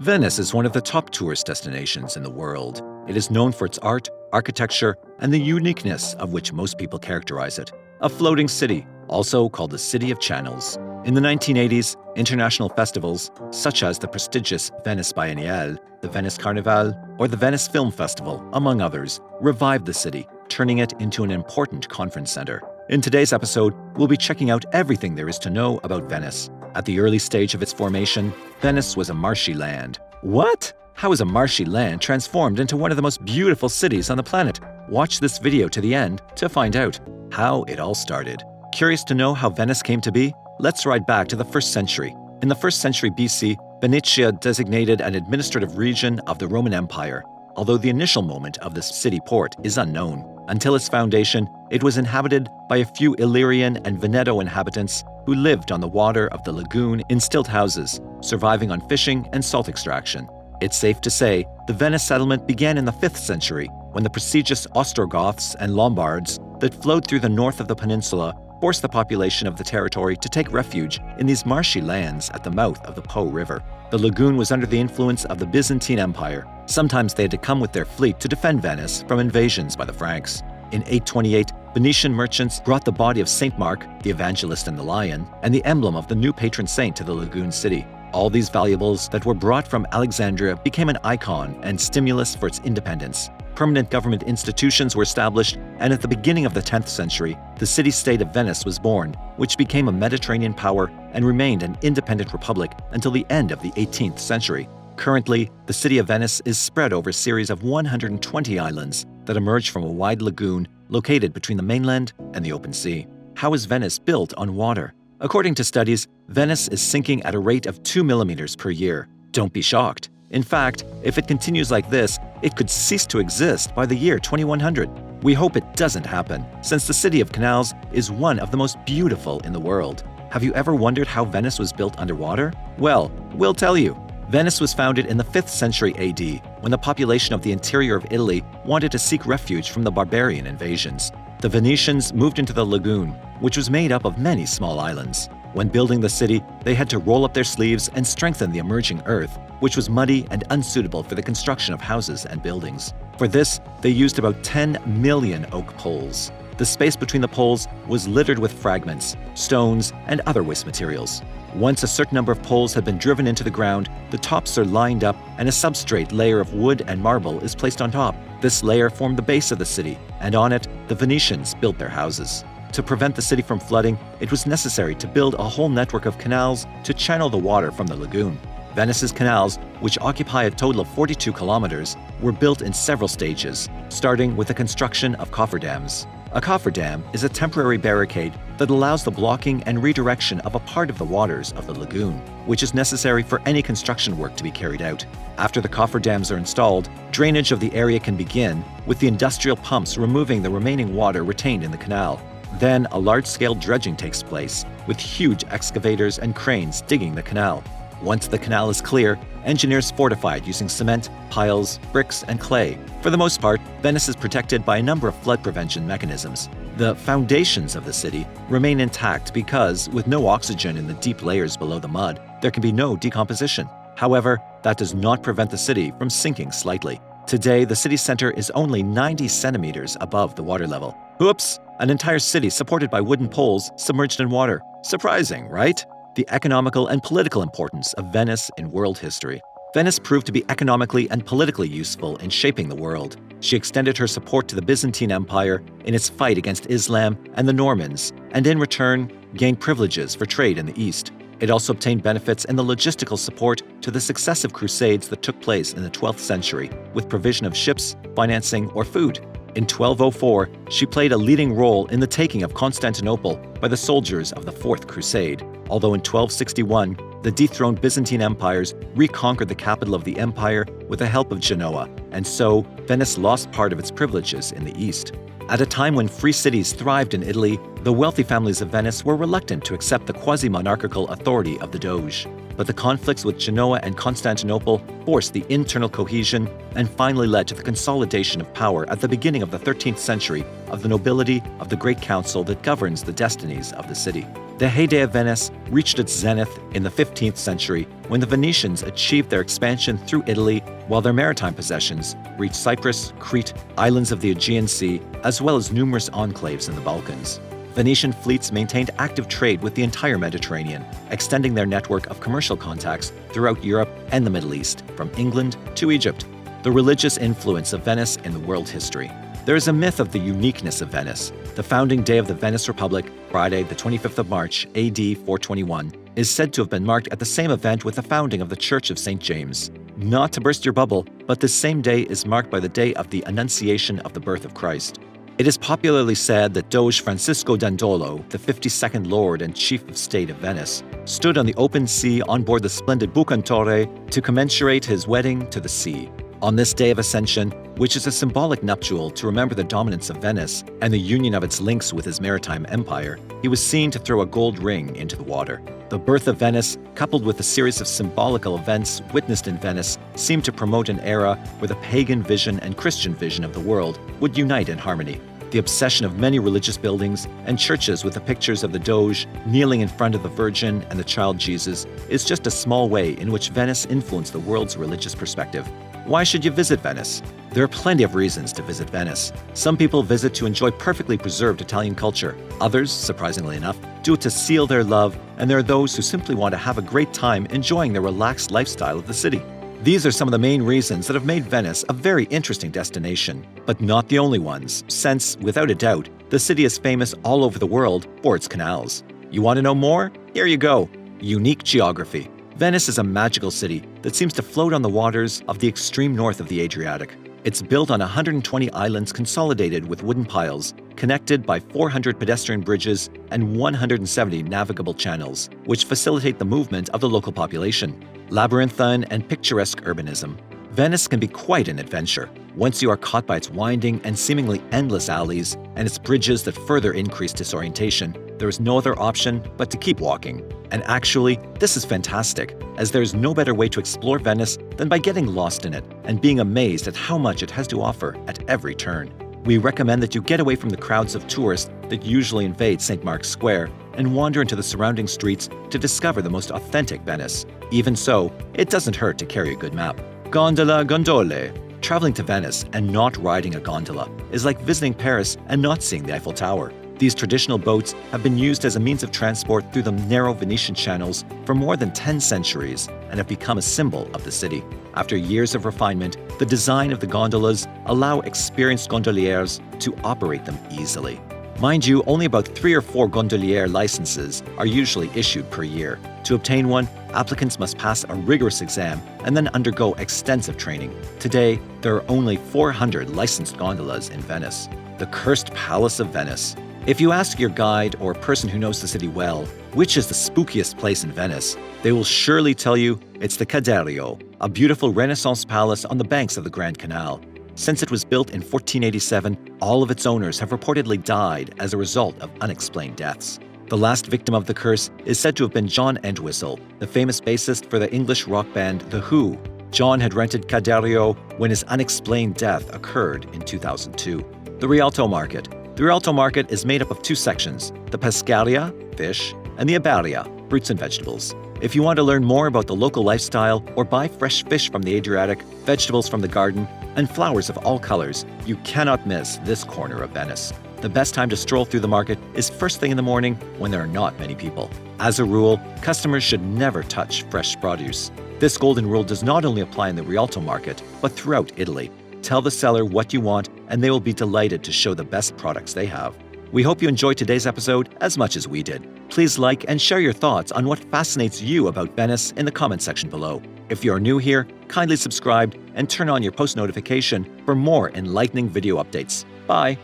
Venice is one of the top tourist destinations in the world. It is known for its art, architecture, and the uniqueness of which most people characterize it. A floating city, also called the City of Channels. In the 1980s, international festivals, such as the prestigious Venice Biennale, the Venice Carnival, or the Venice Film Festival, among others, revived the city, turning it into an important conference center. In today's episode, we'll be checking out everything there is to know about Venice. At the early stage of its formation, Venice was a marshy land. What? How is a marshy land transformed into one of the most beautiful cities on the planet? Watch this video to the end to find out how it all started. Curious to know how Venice came to be? Let's ride back to the 1st century. In the 1st century BC, Venezia designated an administrative region of the Roman Empire, although the initial moment of this city port is unknown. Until its foundation, it was inhabited by a few Illyrian and Veneto inhabitants who lived on the water of the lagoon in stilt houses, surviving on fishing and salt extraction. It's safe to say the Venice settlement began in the 5th century, when the prestigious Ostrogoths and Lombards that flowed through the north of the peninsula forced the population of the territory to take refuge in these marshy lands at the mouth of the Po River. The lagoon was under the influence of the Byzantine Empire. Sometimes they had to come with their fleet to defend Venice from invasions by the Franks. In 828, Venetian merchants brought the body of Saint Mark, the evangelist and the lion, and the emblem of the new patron saint to the lagoon city. All these valuables that were brought from Alexandria became an icon and stimulus for its independence. Permanent government institutions were established, and at the beginning of the 10th century, the city-state of Venice was born, which became a Mediterranean power and remained an independent republic until the end of the 18th century. Currently, the city of Venice is spread over a series of 120 islands that emerge from a wide lagoon located between the mainland and the open sea. How is Venice built on water? According to studies, Venice is sinking at a rate of 2 millimeters per year. Don't be shocked. In fact, if it continues like this, it could cease to exist by the year 2100. We hope it doesn't happen, since the city of canals is one of the most beautiful in the world. Have you ever wondered how Venice was built underwater? Well, we'll tell you. Venice was founded in the 5th century AD, when the population of the interior of Italy wanted to seek refuge from the barbarian invasions. The Venetians moved into the lagoon, which was made up of many small islands. When building the city, they had to roll up their sleeves and strengthen the emerging earth, which was muddy and unsuitable for the construction of houses and buildings. For this, they used about 10 million oak poles. The space between the poles was littered with fragments, stones, and other waste materials. Once a certain number of poles had been driven into the ground, the tops are lined up and a substrate layer of wood and marble is placed on top. This layer formed the base of the city, and on it, the Venetians built their houses. To prevent the city from flooding, it was necessary to build a whole network of canals to channel the water from the lagoon. Venice's canals, which occupy a total of 42 kilometers, were built in several stages, starting with the construction of cofferdams. A cofferdam is a temporary barricade that allows the blocking and redirection of a part of the waters of the lagoon, which is necessary for any construction work to be carried out. After the cofferdams are installed, drainage of the area can begin, with the industrial pumps removing the remaining water retained in the canal. Then a large-scale dredging takes place, with huge excavators and cranes digging the canal. Once the canal is clear, engineers fortify it using cement, piles, bricks, and clay. For the most part, Venice is protected by a number of flood prevention mechanisms. The foundations of the city remain intact because, with no oxygen in the deep layers below the mud, there can be no decomposition. However, that does not prevent the city from sinking slightly. Today, the city center is only 90 centimeters above the water level. Oops! An entire city supported by wooden poles submerged in water. Surprising, right? The economical and political importance of Venice in world history. Venice proved to be economically and politically useful in shaping the world. She extended her support to the Byzantine Empire in its fight against Islam and the Normans, and in return, gained privileges for trade in the East. It also obtained benefits and the logistical support to the successive crusades that took place in the 12th century, with provision of ships, financing, or food. In 1204, she played a leading role in the taking of Constantinople by the soldiers of the Fourth Crusade, although in 1261, the dethroned Byzantine empires reconquered the capital of the empire with the help of Genoa, and so Venice lost part of its privileges in the east. At a time when free cities thrived in Italy, the wealthy families of Venice were reluctant to accept the quasi-monarchical authority of the Doge. But the conflicts with Genoa and Constantinople forced the internal cohesion and finally led to the consolidation of power at the beginning of the 13th century of the nobility of the Great Council that governs the destinies of the city. The heyday of Venice reached its zenith in the 15th century when the Venetians achieved their expansion through Italy, while their maritime possessions reached Cyprus, Crete, islands of the Aegean Sea, as well as numerous enclaves in the Balkans. Venetian fleets maintained active trade with the entire Mediterranean, extending their network of commercial contacts throughout Europe and the Middle East, from England to Egypt. The religious influence of Venice in the world history. There is a myth of the uniqueness of Venice. The founding day of the Venice Republic, Friday, the 25th of March, AD 421, is said to have been marked at the same event with the founding of the Church of St. James. Not to burst your bubble, but this same day is marked by the day of the Annunciation of the birth of Christ. It is popularly said that Doge Francisco Dandolo, the 52nd Lord and Chief of State of Venice, stood on the open sea on board the splendid Bucentore to commemorate his wedding to the sea. On this day of Ascension, which is a symbolic nuptial to remember the dominance of Venice and the union of its links with his maritime empire, he was seen to throw a gold ring into the water. The birth of Venice, coupled with a series of symbolical events witnessed in Venice, seemed to promote an era where the pagan vision and Christian vision of the world would unite in harmony. The obsession of many religious buildings and churches with the pictures of the Doge kneeling in front of the Virgin and the child Jesus is just a small way in which Venice influenced the world's religious perspective. Why should you visit Venice? There are plenty of reasons to visit Venice. Some people visit to enjoy perfectly preserved Italian culture. Others, surprisingly enough, do it to seal their love, and there are those who simply want to have a great time enjoying the relaxed lifestyle of the city. These are some of the main reasons that have made Venice a very interesting destination, but not the only ones, since, without a doubt, the city is famous all over the world for its canals. You want to know more? Here you go. Unique geography. Venice is a magical city that seems to float on the waters of the extreme north of the Adriatic. It's built on 120 islands consolidated with wooden piles, connected by 400 pedestrian bridges and 170 navigable channels, which facilitate the movement of the local population. Labyrinthine and picturesque urbanism. Venice can be quite an adventure, once you are caught by its winding and seemingly endless alleys and its bridges that further increase disorientation. There is no other option but to keep walking. And actually, this is fantastic, as there is no better way to explore Venice than by getting lost in it and being amazed at how much it has to offer at every turn. We recommend that you get away from the crowds of tourists that usually invade St. Mark's Square and wander into the surrounding streets to discover the most authentic Venice. Even so, it doesn't hurt to carry a good map. Gondola, gondole. Traveling to Venice and not riding a gondola is like visiting Paris and not seeing the Eiffel Tower. These traditional boats have been used as a means of transport through the narrow Venetian channels for more than 10 centuries and have become a symbol of the city. After years of refinement, the design of the gondolas allow experienced gondoliers to operate them easily. Mind you, only about 3 or 4 gondolier licenses are usually issued per year. To obtain one, applicants must pass a rigorous exam and then undergo extensive training. Today, there are only 400 licensed gondolas in Venice. The cursed Palace of Venice. If you ask your guide or a person who knows the city well, which is the spookiest place in Venice, they will surely tell you it's the Castello, a beautiful Renaissance palace on the banks of the Grand Canal. Since it was built in 1487, all of its owners have reportedly died as a result of unexplained deaths. The last victim of the curse is said to have been John Entwistle, the famous bassist for the English rock band The Who. John had rented Castello when his unexplained death occurred in 2002. The Rialto Market. The Rialto Market is made up of 2 sections, the Pescaria, fish, and the Iberia, fruits and vegetables. If you want to learn more about the local lifestyle or buy fresh fish from the Adriatic, vegetables from the garden, and flowers of all colors, you cannot miss this corner of Venice. The best time to stroll through the market is first thing in the morning when there are not many people. As a rule, customers should never touch fresh produce. This golden rule does not only apply in the Rialto Market, but throughout Italy. Tell the seller what you want, and they will be delighted to show the best products they have. We hope you enjoyed today's episode as much as we did. Please like and share your thoughts on what fascinates you about Venice in the comment section below. If you are new here, kindly subscribe and turn on your post notification for more enlightening video updates. Bye!